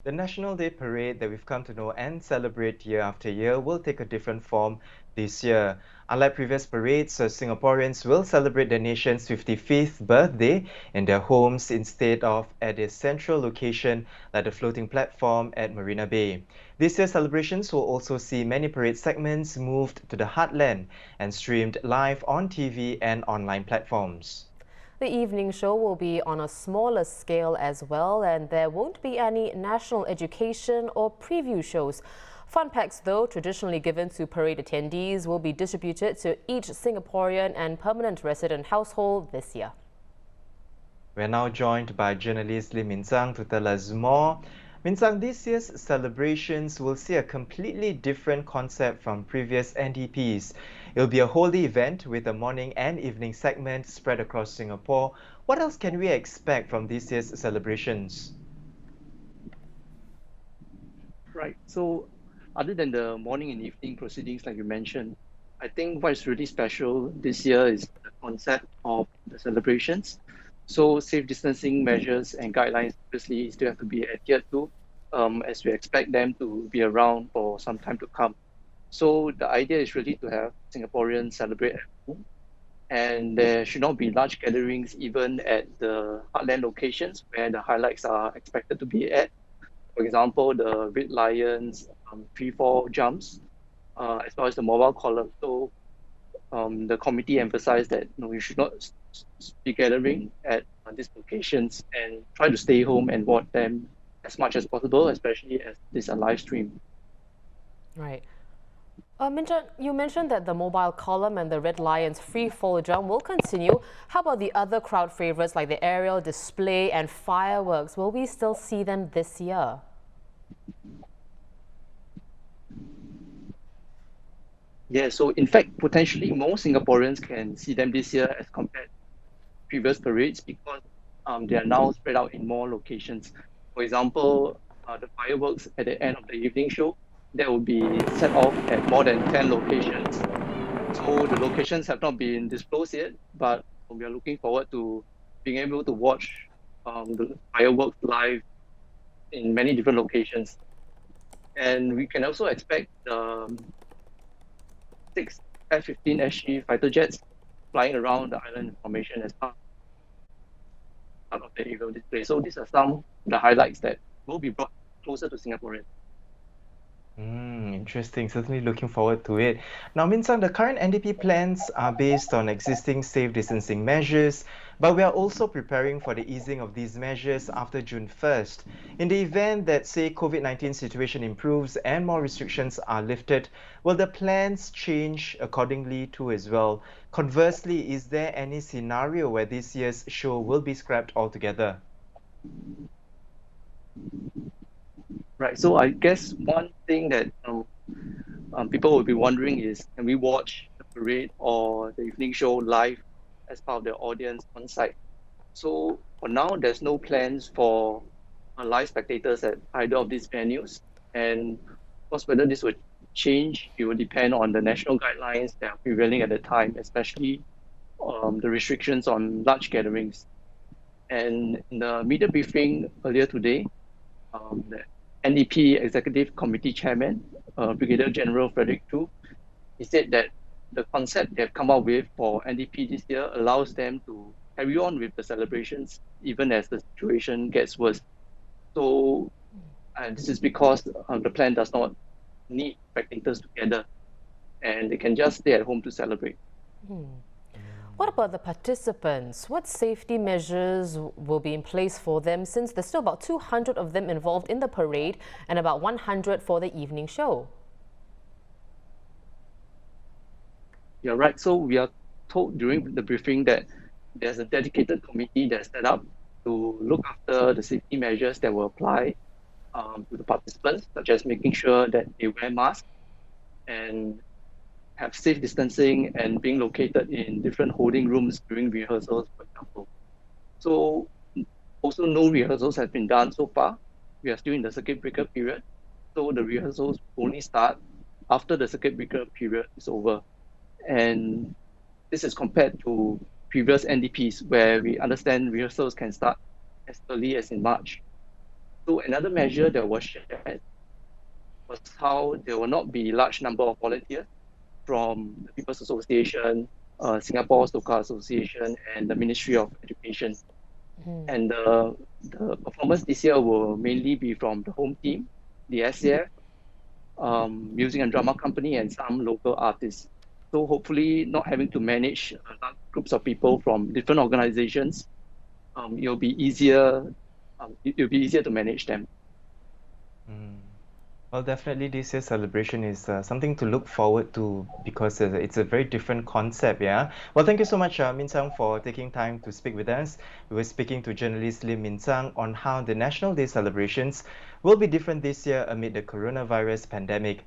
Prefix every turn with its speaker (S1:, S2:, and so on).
S1: The National Day Parade that we've come to know and celebrate year after year will take a different form this year. Unlike previous parades, Singaporeans will celebrate the nation's 55th birthday in their homes instead of at a central location like the floating platform at Marina Bay. This year's celebrations will also see many parade segments moved to the Heartland and streamed live on TV and online platforms.
S2: The evening show will be on a smaller scale as well, and there won't be any national education or preview shows. Fun packs, though, traditionally given to parade attendees, will be distributed to each Singaporean and permanent resident household this year.
S1: We're now joined by journalist Lim Min Zhang to tell us more. Min Zhang, this year's celebrations will see a completely different concept from previous NDPs. It'll be a whole day event with a morning and evening segment spread across Singapore. What else can we expect from this year's celebrations?
S3: Right. So, other than the morning and evening proceedings, like you mentioned, I think what is really special this year is the concept of the celebrations. So, safe distancing measures and guidelines obviously still have to be adhered to, as we expect them to be around for some time to come. So, the idea is really to have Singaporeans celebrate at home, and there should not be large gatherings even at the heartland locations where the highlights are expected to be at. For example, the Red Lions, 3-4 jumps, as well as the mobile column. So the committee emphasized that you should not be gathering at these locations and try to stay home and watch them as much as possible, especially as these are live streamed.
S2: Right. Min Zhang, you mentioned that the mobile column and the Red Lions free fall jump will continue. How about the other crowd favorites like the aerial display and fireworks? Will we still see them this year?
S3: Yeah, so in fact, potentially more Singaporeans can see them this year as compared to previous parades because they are now spread out in more locations. For example, the fireworks at the end of the evening show, that will be set off at more than 10 locations. So the locations have not been disclosed yet, but we are looking forward to being able to watch the fireworks live in many different locations. And we can also expect the 6 F-15 SG fighter jets flying around the island formation as part of the aerial display. So these are some of the highlights that will be brought closer to Singaporeans.
S1: Interesting. Certainly looking forward to it. Now, Min Zhang, the current NDP plans are based on existing safe distancing measures, but we are also preparing for the easing of these measures after June 1st. In the event that, say, COVID-19 situation improves and more restrictions are lifted, will the plans change accordingly too as well? Conversely, is there any scenario where this year's show will be scrapped altogether?
S3: Right. So I guess one thing that people will be wondering is, can we watch the parade or the evening show live as part of the audience on site? So for now, there's no plans for live spectators at either of these venues. And of course, whether this would change, it will depend on the national guidelines that are prevailing at the time, especially the restrictions on large gatherings. And in the media briefing earlier today, the NDP Executive Committee Chairman, Brigadier General Frederick Tu, he said that the concept they've come up with for NDP this year allows them to carry on with the celebrations even as the situation gets worse. So, and this is because the plan does not need spectators together and they can just stay at home to celebrate.
S2: What about the participants? What safety measures will be in place for them since there's still about 200 of them involved in the parade and about 100 for the evening show?
S3: You're right. So we are told during the briefing that there's a dedicated committee that's set up to look after the safety measures that will apply to the participants, such as making sure that they wear masks and have safe distancing and being located in different holding rooms during rehearsals, for example. So also no rehearsals have been done so far. We are still in the circuit breaker period. So the rehearsals only start after the circuit breaker period is over. And this is compared to previous NDPs where we understand rehearsals can start as early as in March. So another measure that was shared was how there will not be large number of volunteers from the People's Association, Singapore Soka Association, and the Ministry of Education. And the performance this year will mainly be from the home team, the SAF, music and drama company, and some local artists. So hopefully not having to manage large groups of people from different organizations, it'll be easier. It'll be easier to manage them.
S1: Well, definitely this year's celebration is something to look forward to because it's a very different concept, yeah? Well, thank you so much, Min Zhang, for taking time to speak with us. We were speaking to journalist Lim Min Zhang on how the National Day celebrations will be different this year amid the coronavirus pandemic.